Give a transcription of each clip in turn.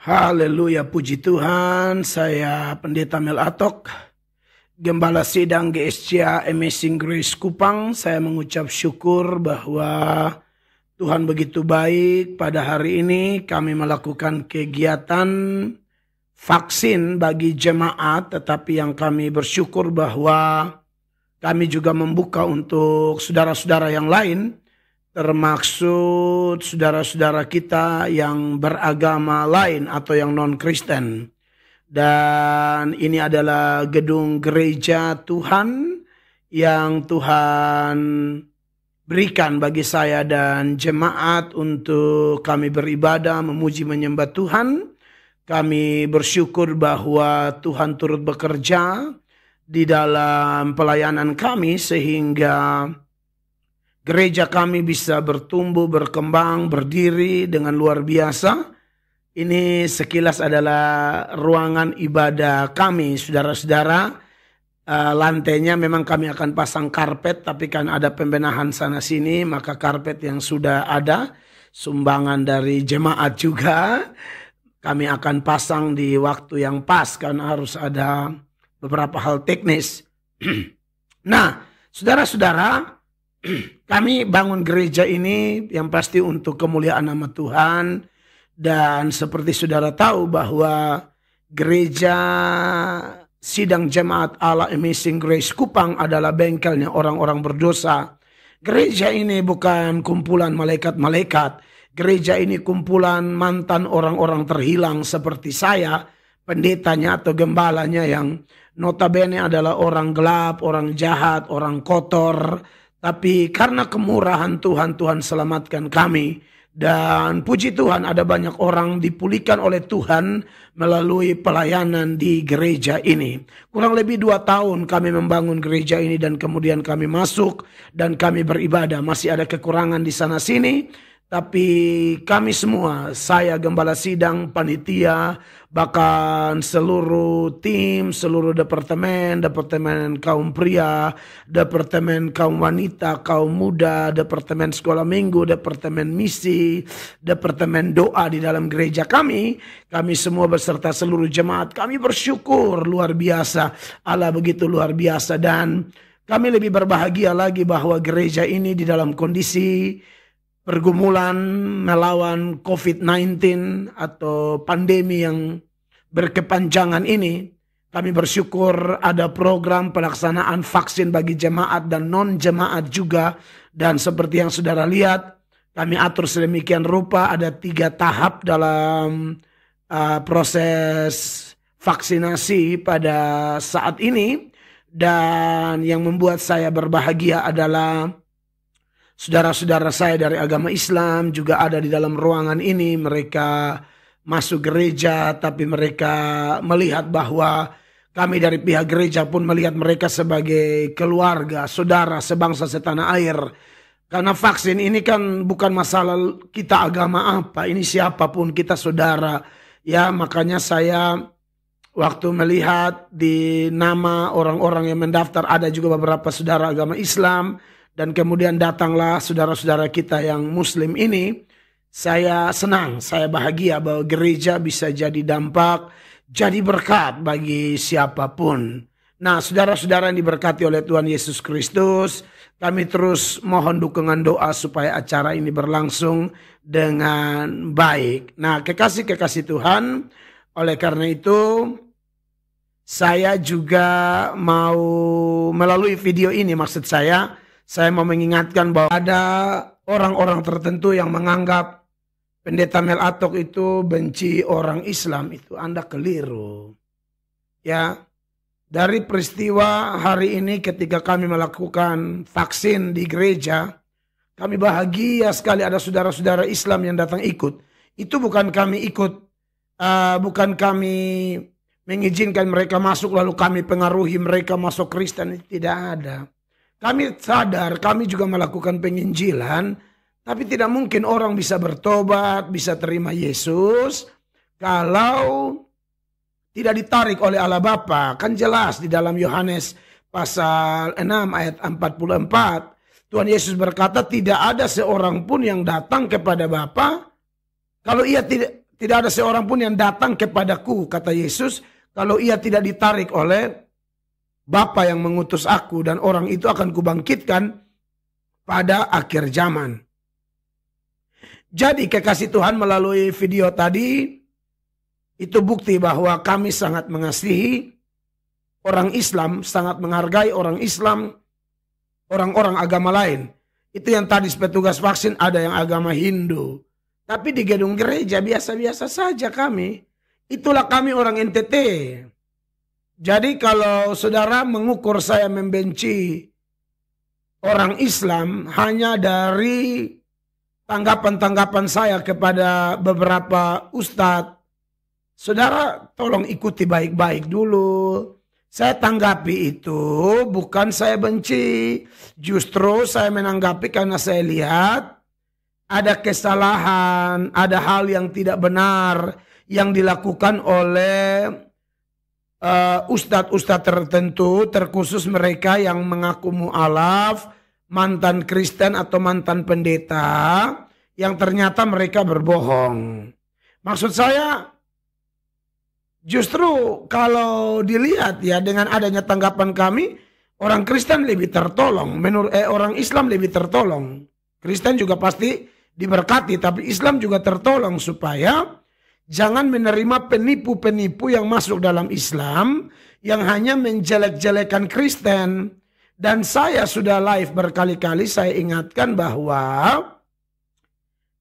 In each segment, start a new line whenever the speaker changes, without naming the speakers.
Haleluya, puji Tuhan. Saya Pendeta Mel Atok, Gembala Sidang GSCA Amazing Grace Kupang. Saya mengucap syukur bahwa Tuhan begitu baik. Pada hari ini kami melakukan kegiatan vaksin bagi jemaat, tetapi yang kami bersyukur bahwa kami juga membuka untuk saudara-saudara yang lain, termaksud saudara-saudara kita yang beragama lain atau yang non-Kristen. Dan ini adalah gedung gereja Tuhan yang Tuhan berikan bagi saya dan jemaat untuk kami beribadah, memuji, menyembah Tuhan. Kami bersyukur bahwa Tuhan turut bekerja di dalam pelayanan kami sehingga gereja kami bisa bertumbuh, berkembang, berdiri dengan luar biasa. Ini sekilas adalah ruangan ibadah kami, saudara-saudara. Lantainya memang kami akan pasang karpet, tapi kan ada pembenahan sana-sini, maka karpet yang sudah ada, sumbangan dari jemaat juga, kami akan pasang di waktu yang pas, karena harus ada beberapa hal teknis. Nah, saudara-saudara, kami bangun gereja ini yang pasti untuk kemuliaan nama Tuhan. Dan seperti saudara tahu bahwa gereja Sidang Jemaat Allah Amazing Grace Kupang adalah bengkelnya orang-orang berdosa. Gereja ini bukan kumpulan malaikat-malaikat. Gereja ini kumpulan mantan orang-orang terhilang seperti saya, pendetanya atau gembalanya yang notabene adalah orang gelap, orang jahat, orang kotor. Tapi karena kemurahan Tuhan, Tuhan selamatkan kami. Dan puji Tuhan ada banyak orang dipulihkan oleh Tuhan melalui pelayanan di gereja ini. Kurang lebih 2 tahun kami membangun gereja ini dan kemudian kami masuk dan kami beribadah. Masih ada kekurangan di sana sini. Tapi kami semua, saya Gembala Sidang, panitia, bahkan seluruh tim, seluruh departemen kaum pria, departemen kaum wanita, kaum muda, departemen sekolah minggu, departemen misi, departemen doa di dalam gereja kami semua beserta seluruh jemaat, kami bersyukur luar biasa. Allah begitu luar biasa dan kami lebih berbahagia lagi bahwa gereja ini di dalam kondisi pergumulan melawan COVID-19 atau pandemi yang berkepanjangan ini, kami bersyukur ada program pelaksanaan vaksin bagi jemaat dan non-jemaat juga. Dan seperti yang saudara lihat, kami atur sedemikian rupa ada 3 tahap dalam proses vaksinasi pada saat ini. Dan yang membuat saya berbahagia adalah saudara-saudara saya dari agama Islam juga ada di dalam ruangan ini. Mereka masuk gereja, tapi mereka melihat bahwa kami dari pihak gereja pun melihat mereka sebagai keluarga, saudara, sebangsa setanah air. Karena vaksin ini kan bukan masalah kita agama apa, ini siapapun kita saudara. Ya, makanya saya waktu melihat di nama orang-orang yang mendaftar ada juga beberapa saudara agama Islam. Dan kemudian datanglah saudara-saudara kita yang muslim ini. Saya senang, saya bahagia bahwa gereja bisa jadi dampak, jadi berkat bagi siapapun. Nah, saudara-saudara yang diberkati oleh Tuhan Yesus Kristus, kami terus mohon dukungan doa supaya acara ini berlangsung dengan baik. Nah, kekasih-kekasih Tuhan, oleh karena itu saya juga mau melalui video ini, maksud saya mau mengingatkan bahwa ada orang-orang tertentu yang menganggap Pendeta Mel Atok itu benci orang Islam. Itu Anda keliru. Ya, dari peristiwa hari ini ketika kami melakukan vaksin di gereja, kami bahagia sekali ada saudara-saudara Islam yang datang ikut. Itu bukan kami ikut, bukan kami mengizinkan mereka masuk lalu kami pengaruhi mereka masuk Kristen. Tidak ada. Kami sadar, kami juga melakukan penginjilan, tapi tidak mungkin orang bisa bertobat, bisa terima Yesus, kalau tidak ditarik oleh Allah Bapa. Kan jelas di dalam Yohanes pasal 6 ayat 44, Tuhan Yesus berkata tidak ada seorang pun yang datang kepada Bapa kalau ia tidak tidak ada seorang pun yang datang kepadaku, kata Yesus, kalau ia tidak ditarik oleh Bapa yang mengutus aku, dan orang itu akan kubangkitkan pada akhir zaman. Jadi kekasih Tuhan, melalui video tadi, itu bukti bahwa kami sangat mengasihi orang Islam, sangat menghargai orang Islam, orang-orang agama lain. Itu yang tadi petugas vaksin ada yang agama Hindu. Tapi di gedung gereja biasa-biasa saja kami. Itulah kami orang NTT. Jadi kalau saudara mengukur saya membenci orang Islam hanya dari tanggapan-tanggapan saya kepada beberapa ustadz, saudara tolong ikuti baik-baik dulu. Saya tanggapi itu bukan saya benci. Justru saya menanggapi karena saya lihat ada kesalahan, ada hal yang tidak benar yang dilakukan oleh ustadz-ustadz tertentu, terkhusus mereka yang mengaku mu'alaf, mantan Kristen atau mantan pendeta, yang ternyata mereka berbohong. Maksud saya, justru kalau dilihat ya dengan adanya tanggapan kami, orang Kristen lebih tertolong, orang Islam lebih tertolong. Kristen juga pasti diberkati, tapi Islam juga tertolong supaya jangan menerima penipu-penipu yang masuk dalam Islam yang hanya menjelek-jelekan Kristen. Dan saya sudah live berkali-kali saya ingatkan bahwa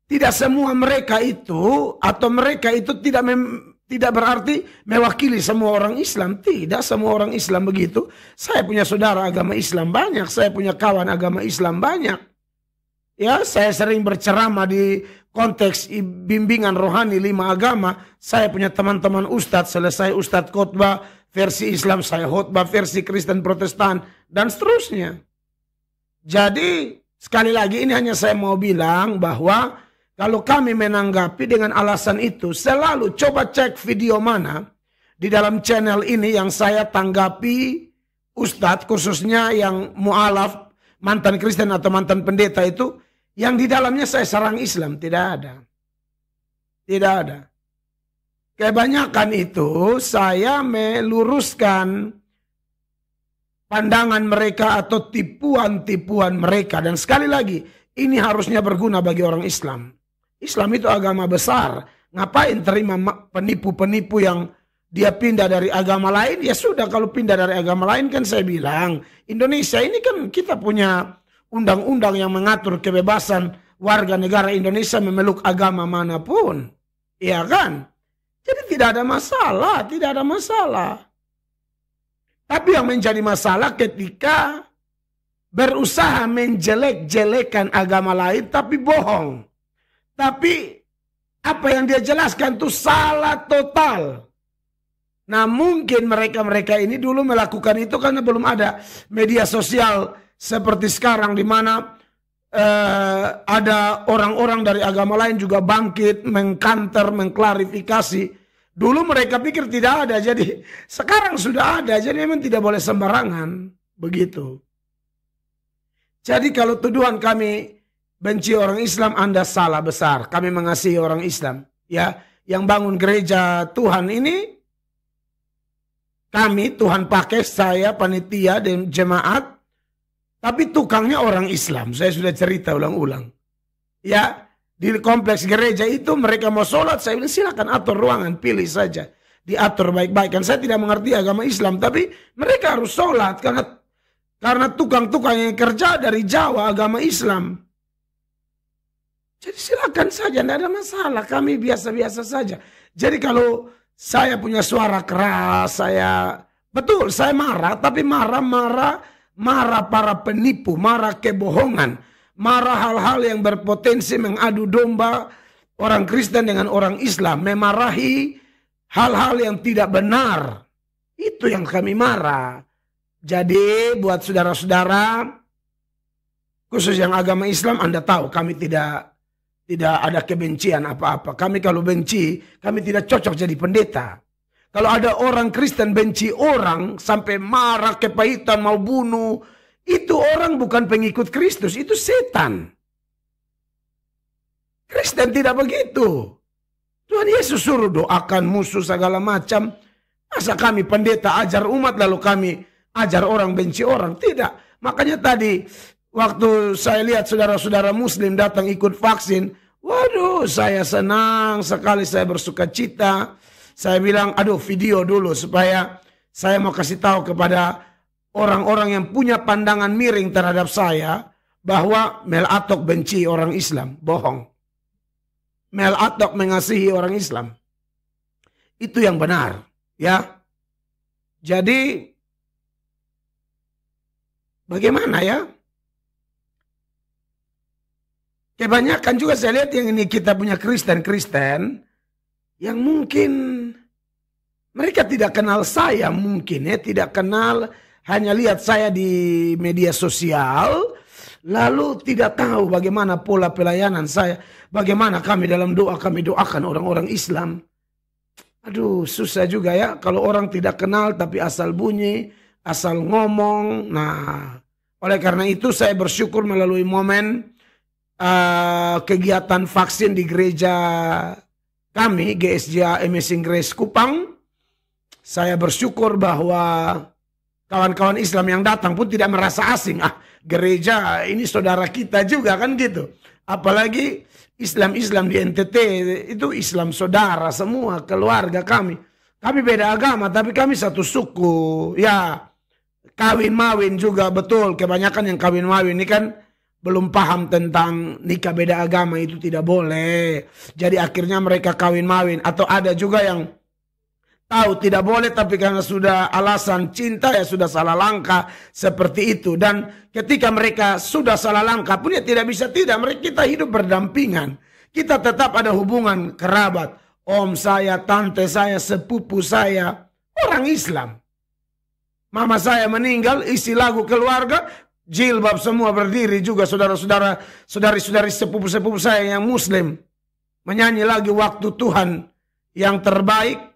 tidak semua mereka itu, atau mereka itu tidak berarti mewakili semua orang Islam. Tidak semua orang Islam begitu. Saya punya saudara agama Islam banyak, saya punya kawan agama Islam banyak. Ya, saya sering berceramah di konteks bimbingan rohani 5 agama. Saya punya teman-teman ustadz, selesai ustadz khotbah versi Islam, saya khotbah versi Kristen Protestan, dan seterusnya. Jadi, sekali lagi ini hanya saya mau bilang bahwa kalau kami menanggapi dengan alasan itu, selalu coba cek video mana di dalam channel ini yang saya tanggapi ustadz, khususnya yang mu'alaf, mantan Kristen atau mantan pendeta itu, yang di dalamnya saya serang Islam. Tidak ada. Tidak ada. Kebanyakan itu saya meluruskan pandangan mereka atau tipuan-tipuan mereka. Dan sekali lagi, ini harusnya berguna bagi orang Islam. Islam itu agama besar. Ngapain terima penipu-penipu yang dia pindah dari agama lain? Ya sudah, kalau pindah dari agama lain kan saya bilang, Indonesia ini kan kita punya undang-undang yang mengatur kebebasan warga negara Indonesia memeluk agama manapun. Iya kan? Jadi tidak ada masalah, tidak ada masalah. Tapi yang menjadi masalah ketika berusaha menjelek-jelekan agama lain tapi bohong. Tapi apa yang dia jelaskan itu salah total. Nah, mungkin mereka-mereka ini dulu melakukan itu karena belum ada media sosial seperti sekarang, di mana ada orang-orang dari agama lain juga bangkit, mengkanter, mengklarifikasi. Dulu mereka pikir tidak ada, jadi sekarang sudah ada, jadi memang tidak boleh sembarangan, begitu. Jadi kalau tuduhan kami benci orang Islam, Anda salah besar. Kami mengasihi orang Islam, ya, yang bangun gereja Tuhan ini. Kami, Tuhan pakai saya, panitia dan jemaat, tapi tukangnya orang Islam. Saya sudah cerita ulang-ulang. Ya, di kompleks gereja itu mereka mau sholat, saya bilang silakan atur ruangan, pilih saja. Diatur baik-baik. Kan saya tidak mengerti agama Islam, tapi mereka harus sholat karena tukang-tukang yang kerja dari Jawa agama Islam. Jadi silakan saja, tidak ada masalah. Kami biasa-biasa saja. Jadi kalau saya punya suara keras, betul saya marah, tapi marah para penipu, marah kebohongan, marah hal-hal yang berpotensi mengadu domba orang Kristen dengan orang Islam, memarahi hal-hal yang tidak benar. Itu yang kami marah. Jadi buat saudara-saudara, khusus yang agama Islam, Anda tahu kami tidak ada kebencian apa-apa. Kami kalau benci, kami tidak cocok jadi pendeta. Kalau ada orang Kristen benci orang sampai marah, kepahitan, mau bunuh, itu orang bukan pengikut Kristus, itu setan. Kristen tidak begitu. Itu Tuhan Yesus suruh doakan musuh segala macam. Masa kami pendeta ajar umat lalu kami ajar orang benci orang? Tidak. Makanya tadi waktu saya lihat saudara-saudara muslim datang ikut vaksin, waduh saya senang sekali, saya bersuka cita. Saya bilang, aduh video dulu supaya saya mau kasih tahu kepada orang-orang yang punya pandangan miring terhadap saya bahwa Mel Atok benci orang Islam. Bohong. Mel Atok mengasihi orang Islam. Itu yang benar, ya. Jadi bagaimana ya? Kebanyakan juga saya lihat yang ini kita punya Kristen-Kristen yang mungkin mereka tidak kenal saya, mungkin ya, tidak kenal, hanya lihat saya di media sosial, lalu tidak tahu bagaimana pola pelayanan saya, bagaimana kami dalam doa, kami doakan orang-orang Islam. Aduh, susah juga ya kalau orang tidak kenal tapi asal bunyi, asal ngomong. Nah, oleh karena itu saya bersyukur melalui momen kegiatan vaksin di gereja kami, GSJ Amazing Grace Kupang. Saya bersyukur bahwa kawan-kawan Islam yang datang pun tidak merasa asing. Ah, gereja ini saudara kita juga kan gitu. Apalagi Islam-Islam di NTT itu Islam saudara semua, keluarga kami. Kami beda agama tapi kami satu suku. Ya, kawin-mawin juga betul. Kebanyakan yang kawin-mawin ini kan belum paham tentang nikah beda agama itu tidak boleh. Jadi akhirnya mereka kawin-mawin. Atau ada juga yang tahu tidak boleh tapi karena sudah alasan cinta ya sudah salah langkah seperti itu. Dan ketika mereka sudah salah langkah pun ya tidak bisa tidak. Kita hidup berdampingan. Kita tetap ada hubungan kerabat. Om saya, tante saya, sepupu saya, orang Islam. Mama saya meninggal, isi lagu keluarga, jilbab semua berdiri juga saudara-saudara, saudari-saudari sepupu-sepupu saya yang muslim. Menyanyi lagi waktu Tuhan yang terbaik.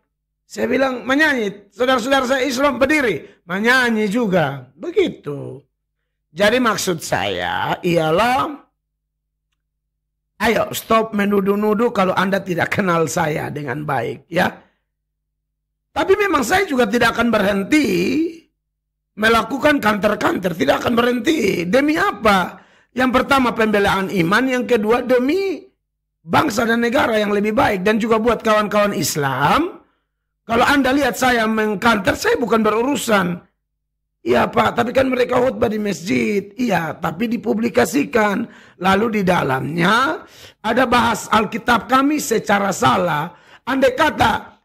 Saya bilang menyanyi, saudara-saudara saya Islam berdiri, menyanyi juga. Begitu. Jadi maksud saya ialah, ayo stop menuduh-nuduh kalau Anda tidak kenal saya dengan baik, ya. Tapi memang saya juga tidak akan berhenti melakukan kantor-kantor, tidak akan berhenti. Demi apa? Yang pertama pembelaan iman, yang kedua demi bangsa dan negara yang lebih baik. Dan juga buat kawan-kawan Islam, kalau Anda lihat saya mengkantor, saya bukan berurusan. Iya Pak, tapi kan mereka khutbah di masjid. Iya, tapi dipublikasikan. Lalu di dalamnya ada bahas Alkitab kami secara salah. Andai kata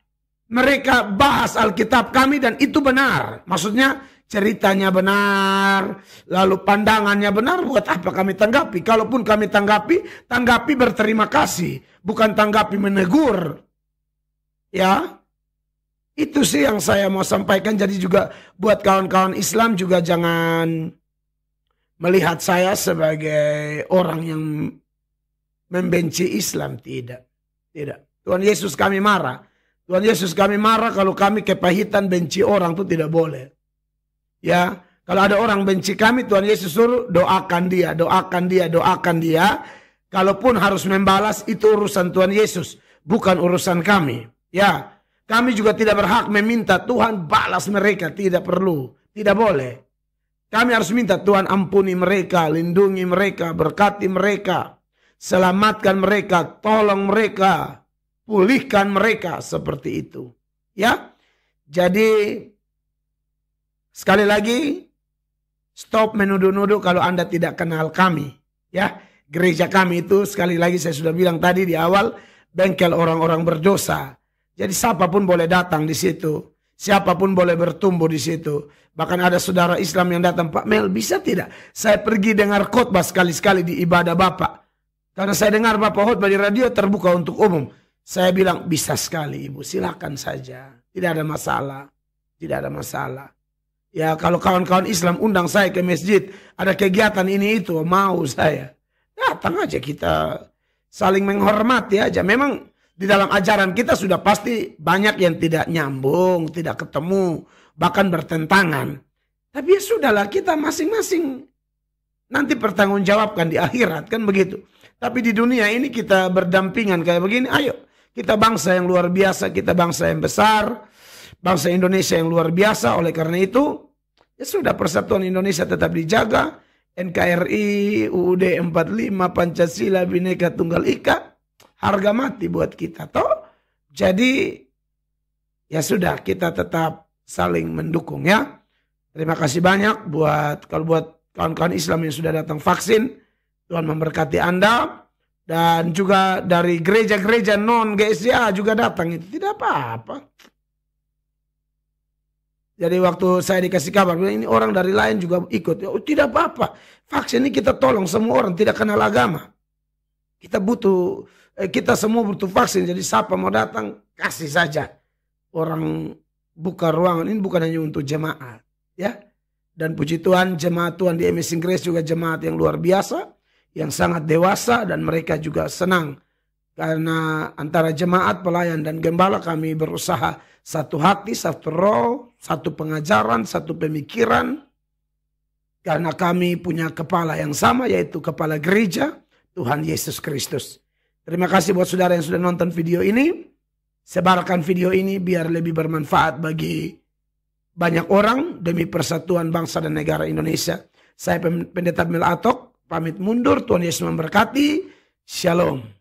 mereka bahas Alkitab kami dan itu benar. Maksudnya ceritanya benar, lalu pandangannya benar, buat apa kami tanggapi? Kalaupun kami tanggapi, tanggapi berterima kasih. Bukan tanggapi menegur. Ya. Itu sih yang saya mau sampaikan. Jadi juga buat kawan-kawan Islam juga jangan melihat saya sebagai orang yang membenci Islam. Tidak. Tidak. Tuhan Yesus kami marah. Tuhan Yesus kami marah kalau kami kepahitan benci orang itu tidak boleh. Ya, kalau ada orang benci kami, Tuhan Yesus suruh doakan dia, doakan dia, doakan dia. Kalaupun harus membalas itu urusan Tuhan Yesus, bukan urusan kami. Ya. Kami juga tidak berhak meminta Tuhan balas mereka. Tidak perlu. Tidak boleh. Kami harus minta Tuhan ampuni mereka. Lindungi mereka. Berkati mereka. Selamatkan mereka. Tolong mereka. Pulihkan mereka. Seperti itu. Ya. Jadi. Sekali lagi. Stop menuduh-nuduh kalau Anda tidak kenal kami. Ya. Gereja kami itu sekali lagi saya sudah bilang tadi di awal. Bengkel orang-orang berdosa. Jadi siapapun boleh datang di situ. Siapapun boleh bertumbuh di situ. Bahkan ada saudara Islam yang datang, Pak Mel bisa tidak? Saya pergi dengar khotbah sekali-sekali di ibadah Bapak. Karena saya dengar Bapak khotbah di radio terbuka untuk umum. Saya bilang bisa sekali Ibu, silakan saja. Tidak ada masalah. Tidak ada masalah. Ya kalau kawan-kawan Islam undang saya ke masjid. Ada kegiatan ini itu, mau saya. Datang aja kita saling menghormati aja. Memang di dalam ajaran kita sudah pasti banyak yang tidak nyambung, tidak ketemu, bahkan bertentangan. Tapi ya sudahlah kita masing-masing nanti pertanggungjawabkan di akhirat kan begitu. Tapi di dunia ini kita berdampingan kayak begini, ayo Kita bangsa yang luar biasa, kita bangsa yang besar, bangsa Indonesia yang luar biasa. Oleh karena itu, ya sudah, persatuan Indonesia tetap dijaga. NKRI, UUD 45, Pancasila, Bhinneka Tunggal Ika, harga mati buat kita toh. Jadi ya sudah, kita tetap saling mendukung ya. Terima kasih banyak buat kawan-kawan Islam yang sudah datang vaksin. Tuhan memberkati Anda. Dan juga dari gereja-gereja non GSCA juga datang, itu tidak apa-apa. Jadi waktu saya dikasih kabar, ini orang dari lain juga ikut. Ya, tidak apa-apa. Vaksin ini kita tolong semua orang, tidak kenal agama. Kita semua butuh vaksin. Jadi siapa mau datang, kasih saja. Orang buka ruangan ini bukan hanya untuk jemaat, ya. Dan puji Tuhan, jemaat Tuhan di Amazing Grace juga jemaat yang luar biasa, yang sangat dewasa, dan mereka juga senang karena antara jemaat, pelayan, dan gembala kami berusaha satu hati, satu roh, satu pengajaran, satu pemikiran, karena kami punya kepala yang sama, yaitu kepala gereja Tuhan Yesus Kristus. Terima kasih buat saudara yang sudah nonton video ini. Sebarkan video ini biar lebih bermanfaat bagi banyak orang demi persatuan bangsa dan negara Indonesia. Saya Pendeta Mel Atok pamit mundur. Tuhan Yesus memberkati. Shalom.